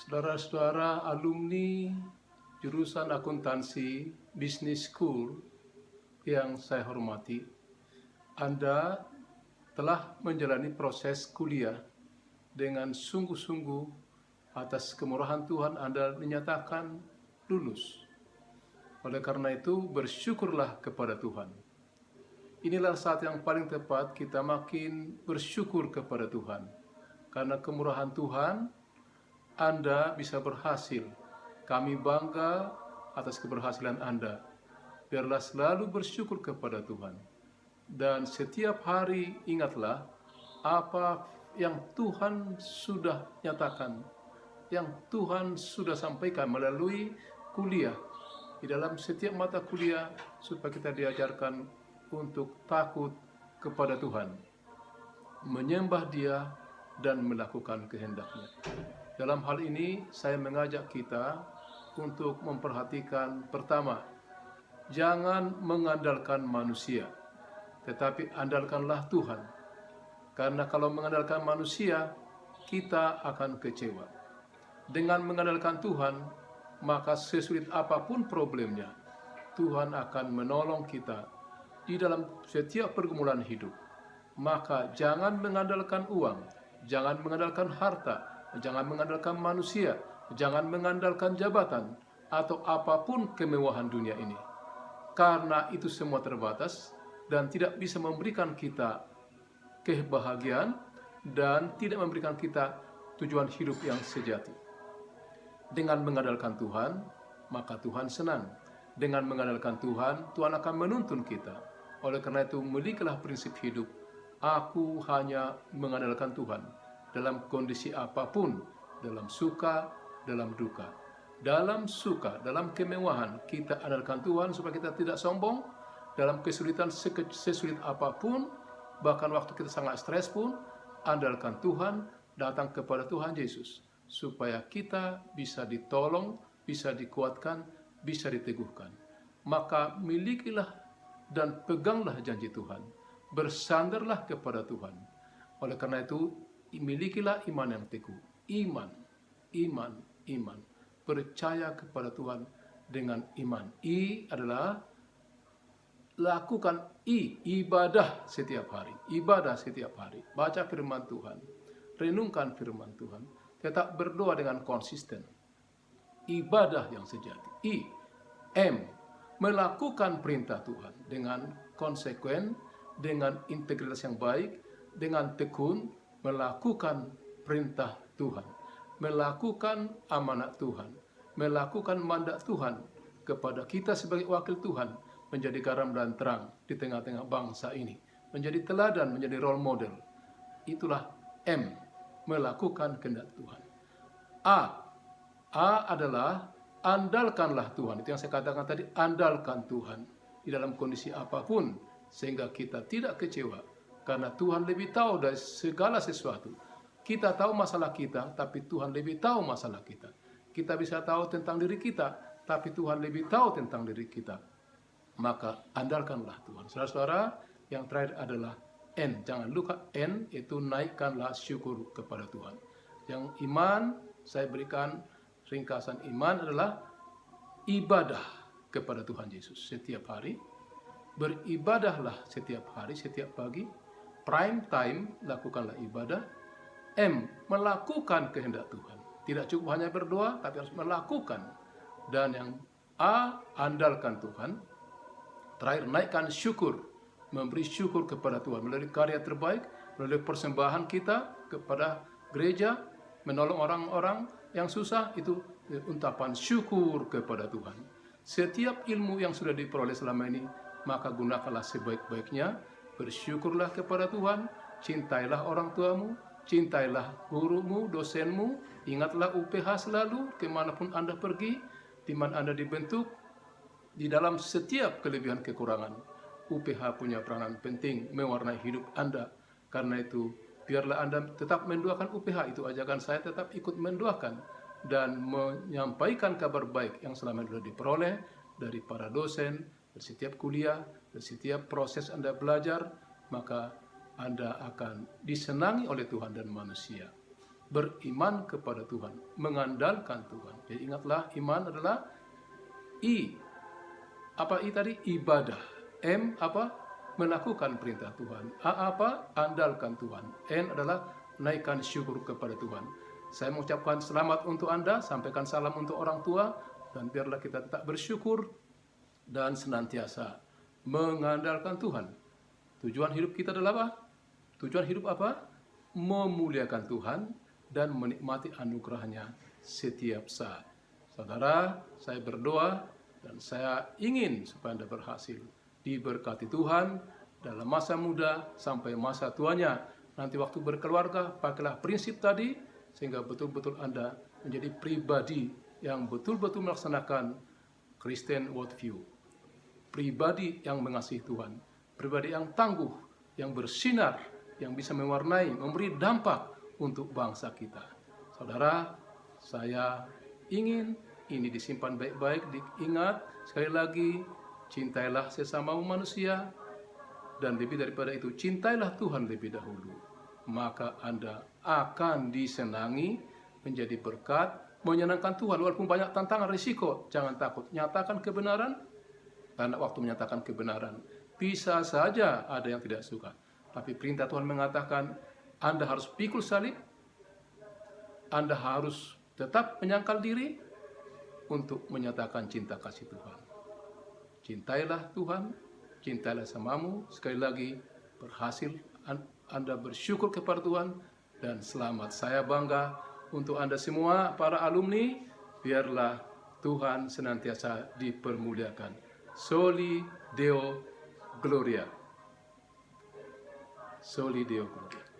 Saudara-saudara alumni jurusan akuntansi Business School yang saya hormati, Anda telah menjalani proses kuliah dengan sungguh-sungguh. Atas kemurahan Tuhan Anda dinyatakan lulus. Oleh karena itu bersyukurlah kepada Tuhan. Inilah saat yang paling tepat kita makin bersyukur kepada Tuhan. Karena kemurahan Tuhan, Anda bisa berhasil. Kami bangga atas keberhasilan Anda. Biarlah selalu bersyukur kepada Tuhan. Dan setiap hari ingatlah apa yang Tuhan sudah nyatakan, yang Tuhan sudah sampaikan melalui kuliah. Di dalam setiap mata kuliah supaya kita diajarkan untuk takut kepada Tuhan, menyembah Dia dan melakukan kehendak-Nya. Dalam hal ini saya mengajak kita untuk memperhatikan pertama, jangan mengandalkan manusia, tetapi andalkanlah Tuhan. Karena kalau mengandalkan manusia, kita akan kecewa. Dengan mengandalkan Tuhan, maka sesulit apapun problemnya, Tuhan akan menolong kita di dalam setiap pergumulan hidup. Maka jangan mengandalkan uang, jangan mengandalkan harta, jangan mengandalkan manusia, jangan mengandalkan jabatan, atau apapun kemewahan dunia ini. Karena itu semua terbatas dan tidak bisa memberikan kita kebahagiaan dan tidak memberikan kita tujuan hidup yang sejati. Dengan mengandalkan Tuhan, maka Tuhan senang. Dengan mengandalkan Tuhan, Tuhan akan menuntun kita. Oleh karena itu, milikilah prinsip hidup, aku hanya mengandalkan Tuhan. Dalam kondisi apapun, dalam suka, dalam duka. Dalam suka, dalam kemewahan, kita andalkan Tuhan supaya kita tidak sombong. Dalam kesulitan, sesulit apapun, bahkan waktu kita sangat stres pun, andalkan Tuhan, datang kepada Tuhan Yesus, supaya kita bisa ditolong, bisa dikuatkan, bisa diteguhkan. Maka milikilah dan peganglah janji Tuhan, bersandarlah kepada Tuhan. Oleh karena itu, milikilah iman yang teguh. Iman. Percaya kepada Tuhan dengan iman. I adalah lakukan ibadah setiap hari. Ibadah setiap hari. Baca firman Tuhan. Renungkan firman Tuhan. Tetap berdoa dengan konsisten. Ibadah yang sejati. Melakukan perintah Tuhan dengan konsekuen, dengan integritas yang baik, dengan tekun melakukan perintah Tuhan, melakukan amanat Tuhan, melakukan mandat Tuhan kepada kita sebagai wakil Tuhan, menjadi garam dan terang di tengah-tengah bangsa ini, menjadi teladan, menjadi role model. Itulah M, melakukan kehendak Tuhan. A adalah andalkanlah Tuhan. Itu yang saya katakan tadi, andalkan Tuhan di dalam kondisi apapun, sehingga kita tidak kecewa, karena Tuhan lebih tahu dari segala sesuatu. Kita tahu masalah kita, tapi Tuhan lebih tahu masalah kita. Kita bisa tahu tentang diri kita, tapi Tuhan lebih tahu tentang diri kita. Maka andalkanlah Tuhan. Saudara-saudara, yang terakhir adalah N. Jangan lupa N, itu naikkanlah syukur kepada Tuhan. Yang iman, saya berikan ringkasan iman adalah ibadah kepada Tuhan Yesus setiap hari. Beribadahlah setiap hari, setiap pagi. Prime time, lakukanlah ibadah. M, melakukan kehendak Tuhan. Tidak cukup hanya berdoa, tapi harus melakukan. Dan yang A, andalkan Tuhan. Terakhir, naikkan syukur. Memberi syukur kepada Tuhan melalui karya terbaik, melalui persembahan kita kepada gereja, menolong orang-orang yang susah, itu ungkapan syukur kepada Tuhan. Setiap ilmu yang sudah diperoleh selama ini, maka gunakanlah sebaik-baiknya. Bersyukurlah kepada Tuhan, cintailah orang tuamu, cintailah gurumu, dosenmu, ingatlah UPH selalu, kemanapun Anda pergi, di mana Anda dibentuk. Di dalam setiap kelebihan kekurangan, UPH punya peranan penting mewarnai hidup Anda. Karena itu, biarlah Anda tetap mendoakan UPH. Itu ajakan saya, tetap ikut mendoakan dan menyampaikan kabar baik yang selama ini sudah diperoleh dari para dosen, dari setiap kuliah, dari setiap proses Anda belajar, maka Anda akan disenangi oleh Tuhan dan manusia. beriman kepada Tuhan, mengandalkan Tuhan. Jadi ingatlah, iman adalah I. Apa I tadi? Ibadah. M apa? Melakukan perintah Tuhan. A apa? Andalkan Tuhan. N adalah naikkan syukur kepada Tuhan. Saya mengucapkan selamat untuk Anda, sampaikan salam untuk orang tua, dan biarlah kita tetap bersyukur dan senantiasa mengandalkan Tuhan. Tujuan hidup kita adalah apa? Tujuan hidup apa? Memuliakan Tuhan dan menikmati anugerahnya setiap saat. Saudara, saya berdoa dan saya ingin supaya Anda berhasil diberkati Tuhan dalam masa muda sampai masa tuanya. Nanti waktu berkeluarga, pakailah prinsip tadi sehingga betul-betul Anda menjadi pribadi yang betul-betul melaksanakan Christian worldview. Pribadi yang mengasihi Tuhan, pribadi yang tangguh, yang bersinar, yang bisa mewarnai, memberi dampak untuk bangsa kita. Saudara, saya ingin ini disimpan baik-baik, diingat sekali lagi, cintailah sesama manusia, dan lebih daripada itu, cintailah Tuhan lebih dahulu. Maka Anda akan disenangi, menjadi berkat, menyenangkan Tuhan. Walaupun banyak tantangan, risiko, jangan takut. Nyatakan kebenaran, karena waktu menyatakan kebenaran, bisa saja ada yang tidak suka. Tapi perintah Tuhan mengatakan, Anda harus pikul salib, Anda harus tetap menyangkal diri untuk menyatakan cinta kasih Tuhan. Cintailah Tuhan, cintailah samamu. Sekali lagi, berhasil Anda bersyukur kepada Tuhan, dan selamat. Saya bangga untuk Anda semua, para alumni. Biarlah Tuhan senantiasa dipermuliakan. Soli Deo Gloria. Soli Deo Gloria.